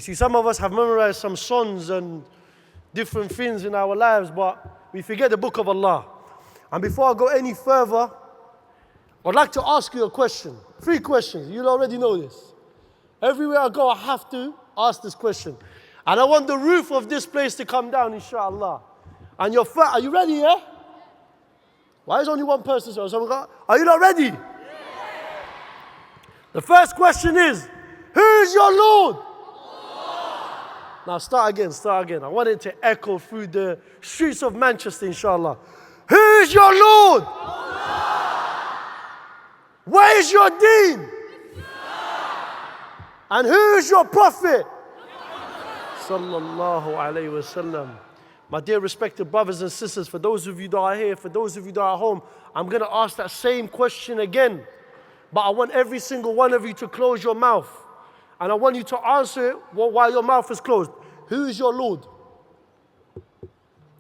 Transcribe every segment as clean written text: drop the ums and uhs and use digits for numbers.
You see, some of us have memorized some songs and different things in our lives, but we forget the book of Allah. And before I go any further, I'd like to ask you a question. 3 questions. You already know this. Everywhere I go, I have to ask this question. And I want the roof of this place to come down, inshallah. And are you ready, yeah? Why is only one person? Are you not ready? Yeah. The first question is, who is your Lord? Allah. Now start again. I want it to echo through the streets of Manchester, inshallah. Who is your Lord? Allah. Where is your deen? And who is your prophet? Sallallahu alayhi wasallam. My dear respected brothers and sisters, for those of you that are here, for those of you that are at home, I'm going to ask that same question again. But I want every single one of you to close your mouth. And I want you to answer it while your mouth is closed. Who is your Lord?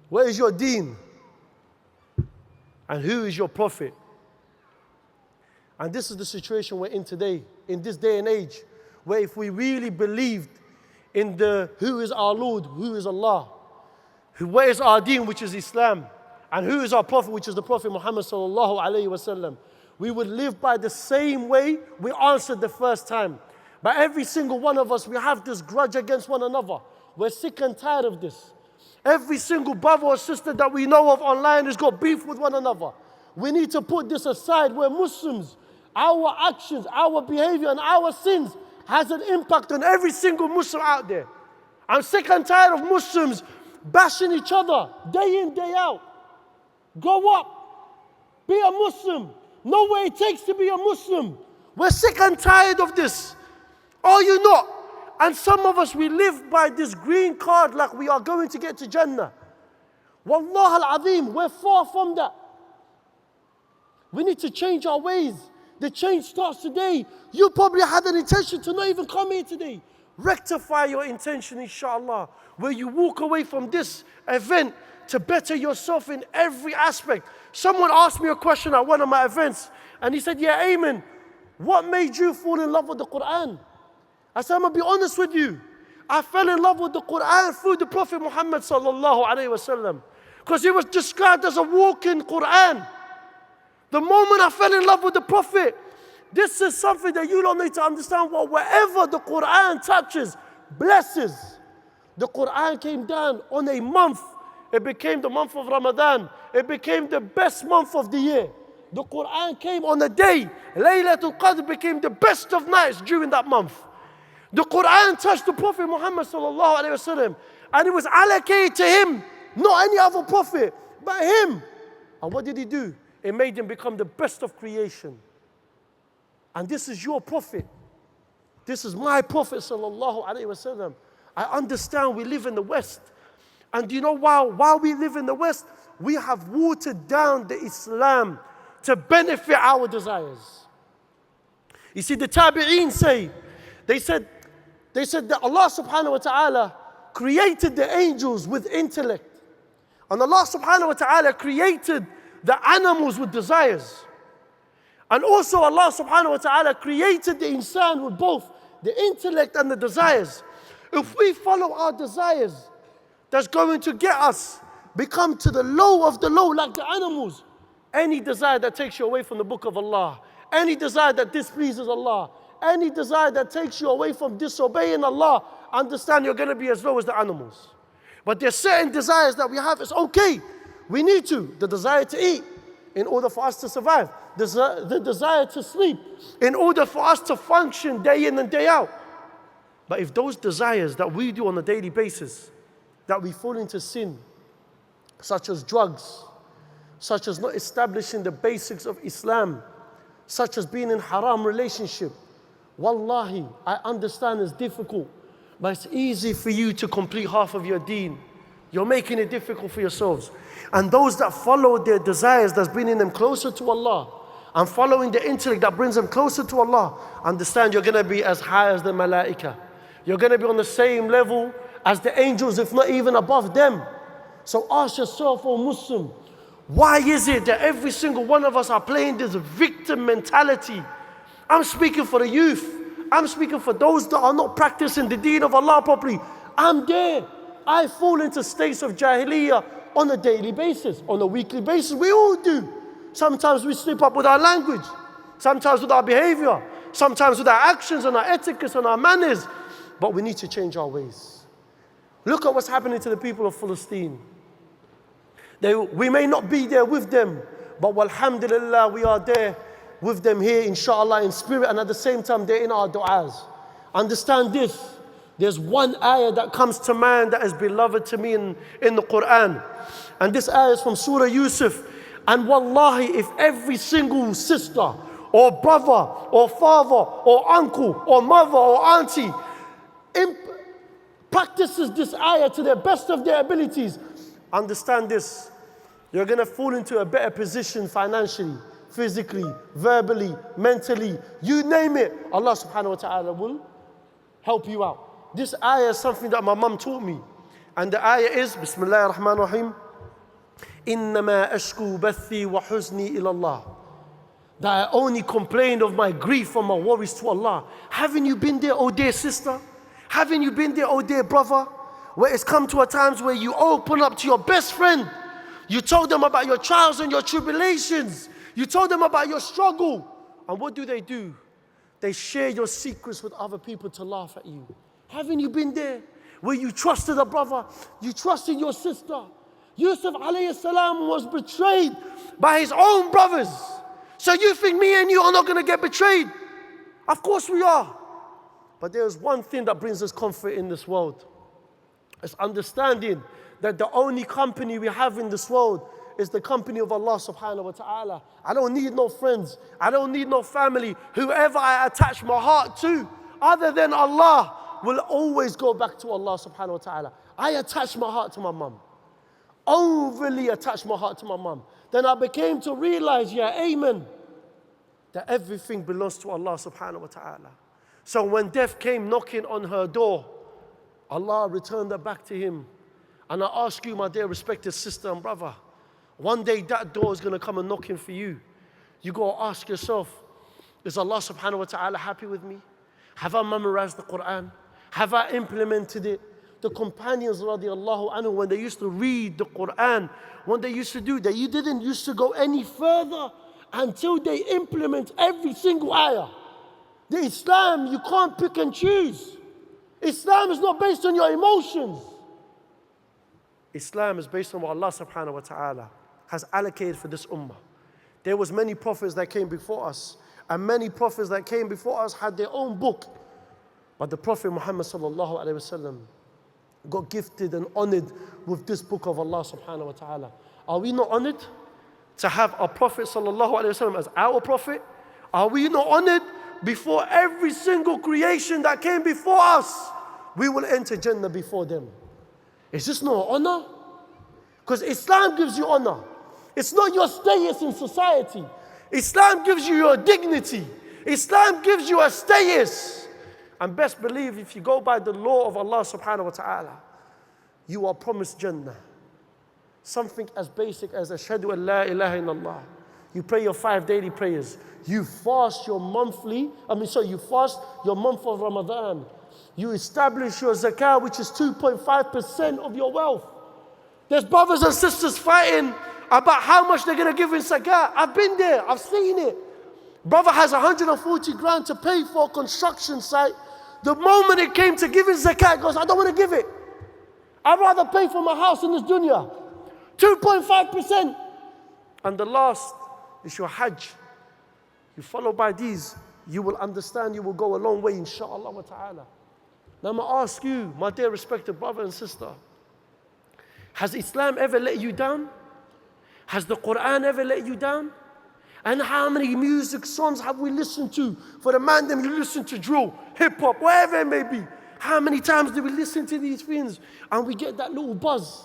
Where is your deen? And who is your prophet? And this is the situation we're in today, in this day and age, where if we really believed in the who is our Lord, who is Allah, where is our deen, which is Islam, and who is our prophet, which is the Prophet Muhammad sallallahu alayhi wasallam, we would live by the same way we answered the first time. But every single one of us, we have this grudge against one another. We're sick and tired of this. Every single brother or sister that we know of online has got beef with one another. We need to put this aside. We're Muslims. Our actions, our behavior, and our sins has an impact on every single Muslim out there. I'm sick and tired of Muslims bashing each other day in, day out. Grow up. Be a Muslim. Know what it takes to be a Muslim. We're sick and tired of this. Are you not? And some of us, we live by this green card like we are going to get to Jannah. Wallah al-Azim, we're far from that. We need to change our ways. The change starts today. You probably had an intention to not even come here today. Rectify your intention, inshallah, where you walk away from this event to better yourself in every aspect. Someone asked me a question at one of my events, and he said, yeah, Ayman, what made you fall in love with the Quran? I said, I'm going to be honest with you. I fell in love with the Quran through the Prophet Muhammad sallallahu alayhi wasallam, because he was described as a walking Quran. The moment I fell in love with the Prophet, this is something that you don't need to understand. Well, wherever the Quran touches, blesses. The Quran came down on a month. It became the month of Ramadan. It became the best month of the year. The Quran came on a day. Laylatul Qadr became the best of nights during that month. The Quran touched the Prophet Muhammad sallallahu alaihi wasallam, and it was allocated to him, not any other prophet, but him. And what did he do? It made him become the best of creation. And this is your prophet. This is my prophet sallallahu alaihi wasallam. I understand we live in the West. And do you know while we live in the West, we have watered down the Islam to benefit our desires. You see, the Tabi'een they said that Allah subhanahu wa ta'ala created the angels with intellect. And Allah subhanahu wa ta'ala created the animals with desires. And also Allah subhanahu wa ta'ala created the insan with both the intellect and the desires. If we follow our desires, that's going to get us become to the low of the low like the animals. Any desire that takes you away from the book of Allah, any desire that displeases Allah, any desire that takes you away from disobeying Allah, understand you're going to be as low as the animals. But there's certain desires that we have. It's okay. We need to. The desire to eat in order for us to survive. The desire to sleep in order for us to function day in and day out. But if those desires that we do on a daily basis, that we fall into sin, such as drugs, such as not establishing the basics of Islam, such as being in haram relationship, wallahi, I understand it's difficult, but it's easy for you to complete half of your deen. You're making it difficult for yourselves. And those that follow their desires that's bringing them closer to Allah, and following the intellect that brings them closer to Allah, understand you're going to be as high as the malaika. You're going to be on the same level as the angels, if not even above them. So ask yourself, oh Muslim, why is it that every single one of us are playing this victim mentality? I'm speaking for the youth. I'm speaking for those that are not practicing the deen of Allah properly. I'm there. I fall into states of jahiliyyah on a daily basis, on a weekly basis. We all do. Sometimes we slip up with our language, sometimes with our behavior, sometimes with our actions and our etiquette and our manners. But we need to change our ways. Look at what's happening to the people of Palestine. We may not be there with them, but alhamdulillah, we are there with them here, inshallah, in spirit, and at the same time, they're in our du'as. Understand this. There's one ayah that comes to mind that is beloved to me in the Quran. And this ayah is from Surah Yusuf. And wallahi, if every single sister or brother or father or uncle or mother or auntie practices this ayah to the best of their abilities, understand this. You're going to fall into a better position financially, physically, verbally, mentally. You name it, Allah subhanahu wa ta'ala will help you out. This ayah is something that my mum taught me. And the ayah is, Bismillah ar-Rahman ar-Rahim, إِنَّمَا أَشْكُو بَثِّي وَحُزْنِي إِلَى اللَّهِ. That I only complain of my grief and my worries to Allah. Haven't you been there, oh dear sister? Haven't you been there, oh dear brother? Where it's come to a times where you open up to your best friend. You told them about your trials and your tribulations. You told them about your struggle. And what do? They share your secrets with other people to laugh at you. Haven't you been there? Where you trusted a brother, you trusted your sister. Yusuf alayhi salam was betrayed by his own brothers. So you think me and you are not going to get betrayed? Of course we are. But there is one thing that brings us comfort in this world. It's understanding that the only company we have in this world is the company of Allah subhanahu wa ta'ala. I don't need no friends. I don't need no family. Whoever I attach my heart to, other than Allah, will always go back to Allah subhanahu wa ta'ala. I attached my heart to my mum. Overly attached my heart to my mum. Then I became to realize, amen, that everything belongs to Allah subhanahu wa ta'ala. So when death came knocking on her door, Allah returned her back to him. And I ask you, my dear respected sister and brother, one day that door is going to come and knocking for you. You got to ask yourself, is Allah subhanahu wa ta'ala happy with me? Have I memorized the Quran? Have I implemented it? The companions radiallahu anhu, when they used to read the Quran, when they used to do that, you didn't used to go any further until they implement every single ayah. The Islam, you can't pick and choose. Islam is not based on your emotions. Islam is based on what Allah subhanahu wa ta'ala has allocated for this ummah. There was many prophets that came before us, and many prophets that came before us had their own book. But the Prophet Muhammad sallallahu alaihi wasallam got gifted and honored with this book of Allah subhanahu wa ta'ala. Are we not honored to have our Prophet sallallahu alaihi wasallam as our Prophet? Are we not honored before every single creation that came before us? We will enter Jannah before them. Is this not honor? Because Islam gives you honor. It's not your status in society. Islam gives you your dignity. Islam gives you a status. And best believe if you go by the law of Allah subhanahu wa ta'ala, you are promised Jannah. Something as basic as Ashhadu an la ilaha illallah. You pray your 5 daily prayers. You fast your month of Ramadan. You establish your zakah, which is 2.5% of your wealth. There's brothers and sisters fighting about how much they're going to give in zakah. I've been there. I've seen it. Brother has 140 grand to pay for a construction site. The moment it came to giving zakah, he goes, I don't want to give it. I'd rather pay for my house in this dunya. 2.5%. And the last is your hajj. You follow by these, you will understand, you will go a long way, inshallah wa ta'ala. Now I'm going to ask you, my dear respected brother and sister, has Islam ever let you down? Has the Quran ever let you down? And how many music songs have we listened to? For the man, them you listen to drill, hip hop, whatever it may be. How many times do we listen to these things and we get that little buzz?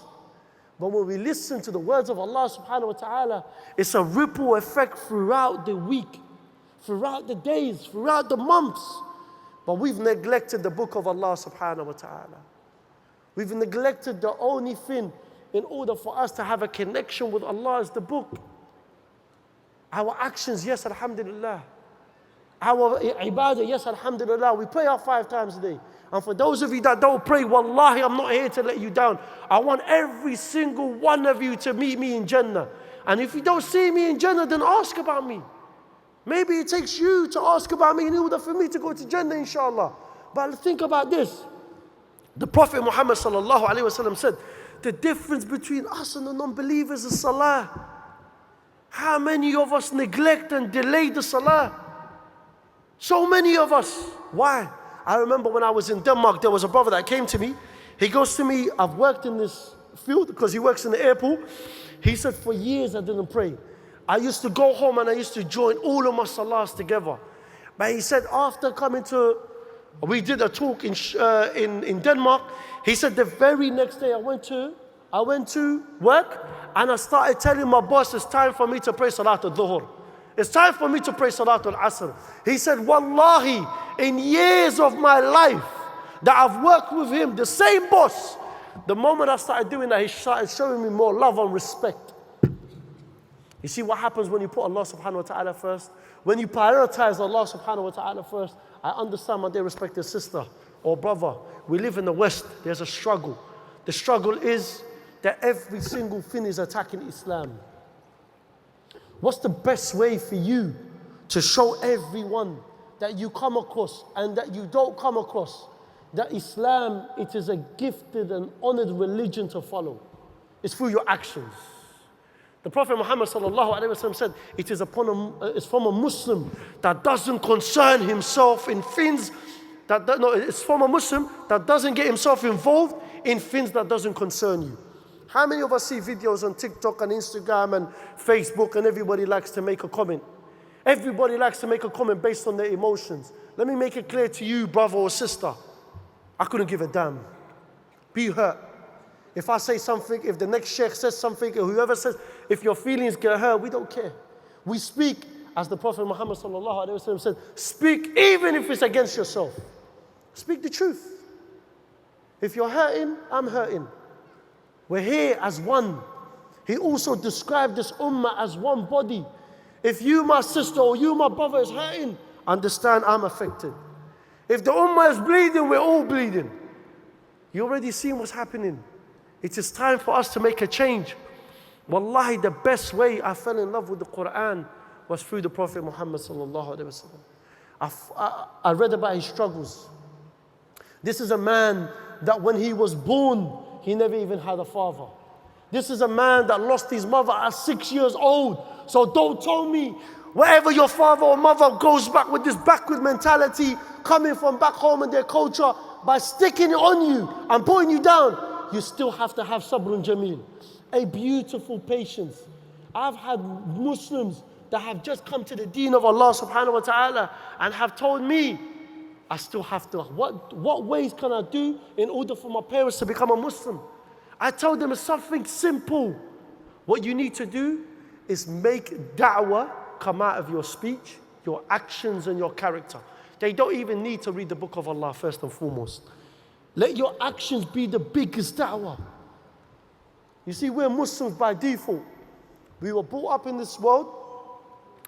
But when we listen to the words of Allah subhanahu wa ta'ala, it's a ripple effect throughout the week, throughout the days, throughout the months. But we've neglected the book of Allah subhanahu wa ta'ala. We've neglected the only thing in order for us to have a connection with Allah is the book. Our actions, yes, alhamdulillah. Our ibadah, yes, alhamdulillah, we pray our 5 times a day. And for those of you that don't pray, wallahi, I'm not here to let you down. I want every single one of you to meet me in Jannah. And if you don't see me in Jannah, then ask about me. Maybe it takes you to ask about me in order for me to go to Jannah, inshallah. But think about this. The Prophet Muhammad sallallahu alaihi wasallam said, the difference between us and the non-believers is salah. How many of us neglect and delay the salah? So many of us. Why? I remember when I was in Denmark, there was a brother that came to me. He goes to me, I've worked in this field because he works in the airport. He said, for years I didn't pray. I used to go home and I used to join all of my salahs together. But he said, after coming to, we did a talk in Denmark. He said, the very next day I went to work and I started telling my boss, it's time for me to pray Salat al-Dhuhr. It's time for me to pray Salat al-Asr. He said, wallahi, in years of my life that I've worked with him, the same boss, the moment I started doing that, he started showing me more love and respect. You see what happens when you put Allah subhanahu wa ta'ala first? When you prioritize Allah subhanahu wa ta'ala first, I understand, my dear respected sister or brother, we live in the West, there's a struggle. The struggle is that every single thing is attacking Islam. What's the best way for you to show everyone that you come across and that you don't come across that Islam, it is a gifted and honored religion to follow? It's through your actions. The Prophet Muhammad sallallahu alaihi wasallam said, it's from a Muslim that doesn't concern himself in things it's from a Muslim that doesn't get himself involved in things that doesn't concern you. How many of us see videos on TikTok and Instagram and Facebook and everybody likes to make a comment? Everybody likes to make a comment based on their emotions. Let me make it clear to you, brother or sister. I couldn't give a damn. Be hurt. If I say something, if the next sheikh says something, or whoever says, if your feelings get hurt, we don't care. We speak, as the Prophet Muhammad sallallahu alaihi wasallam said, speak even if it's against yourself. Speak the truth. If you're hurting, I'm hurting. We're here as one. He also described this ummah as one body. If you, my sister, or you, my brother, is hurting, understand I'm affected. If the ummah is bleeding, we're all bleeding. You already seen what's happening. It is time for us to make a change. Wallahi, the best way I fell in love with the Quran was through the Prophet Muhammad sallallahu alaihi wasallam. I read about his struggles. This is a man that when he was born, he never even had a father. This is a man that lost his mother at 6 years old. So don't tell me, wherever your father or mother goes back with this backward mentality, coming from back home in their culture, by sticking it on you and putting you down, you still have to have sabrun jameel, a beautiful patience. I've had Muslims that have just come to the deen of Allah subhanahu wa ta'ala and have told me, I still have to, what ways can I do in order for my parents to become a Muslim? I tell them it's something simple. What you need to do is make da'wah come out of your speech, your actions and your character. They don't even need to read the book of Allah first and foremost. Let your actions be the biggest da'wah. You see, we're Muslims by default. We were brought up in this world.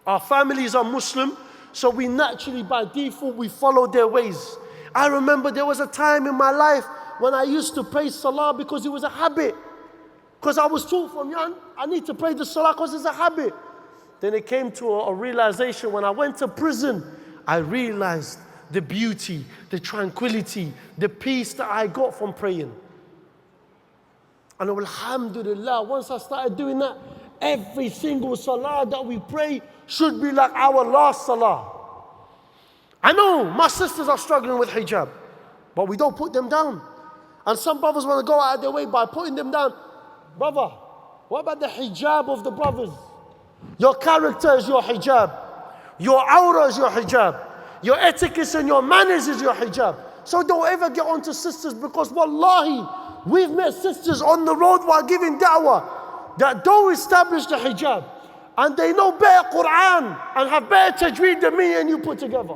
Our families are Muslim. So we naturally, by default, we follow their ways. I remember there was a time in my life when I used to pray salah because it was a habit. Because I was taught from young, I need to pray the salah because it's a habit. Then it came to a realization when I went to prison. I realized the beauty, the tranquility, the peace that I got from praying. And alhamdulillah, once I started doing that, every single salah that we pray should be like our last salah. I know my sisters are struggling with hijab, but we don't put them down. And some brothers want to go out of their way by putting them down. Brother, what about the hijab of the brothers? Your character is your hijab. Your aura is your hijab. Your etiquette and your manners is your hijab. So don't ever get onto sisters because wallahi, we've met sisters on the road while giving da'wah that don't establish the hijab. And they know better Quran and have better tajweed than me and you put together.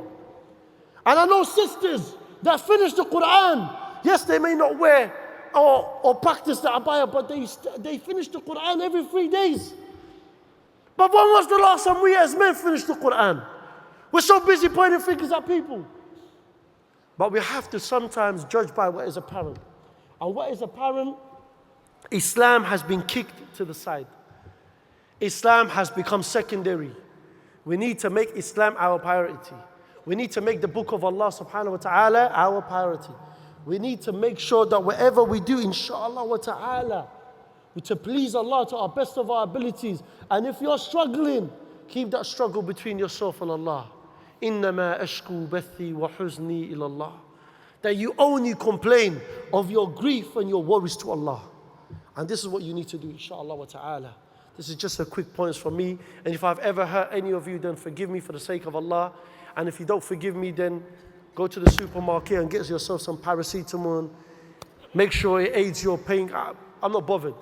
And I know sisters that finish the Quran. Yes, they may not wear or practice the abaya, but they finish the Quran every 3 days. But when was the last time we as men finished the Quran? We're so busy pointing fingers at people. But we have to sometimes judge by what is apparent. And what is apparent, Islam has been kicked to the side. Islam has become secondary. We need to make Islam our priority. We need to make the book of Allah subhanahu wa ta'ala our priority. We need to make sure that whatever we do, inshallah wa ta'ala, to please Allah to our best of our abilities. And if you're struggling, keep that struggle between yourself and Allah. إِنَّمَا أَشْكُو بَثِّي وَحُزْنِي إِلَى اللَّهِ. That you only complain of your grief and your worries to Allah. And this is what you need to do, inshallah wa ta'ala. This is just a quick points from me. And if I've ever hurt any of you, then forgive me for the sake of Allah. And if you don't forgive me, then go to the supermarket and get yourself some paracetamol. Make sure it aids your pain. I'm not bothered.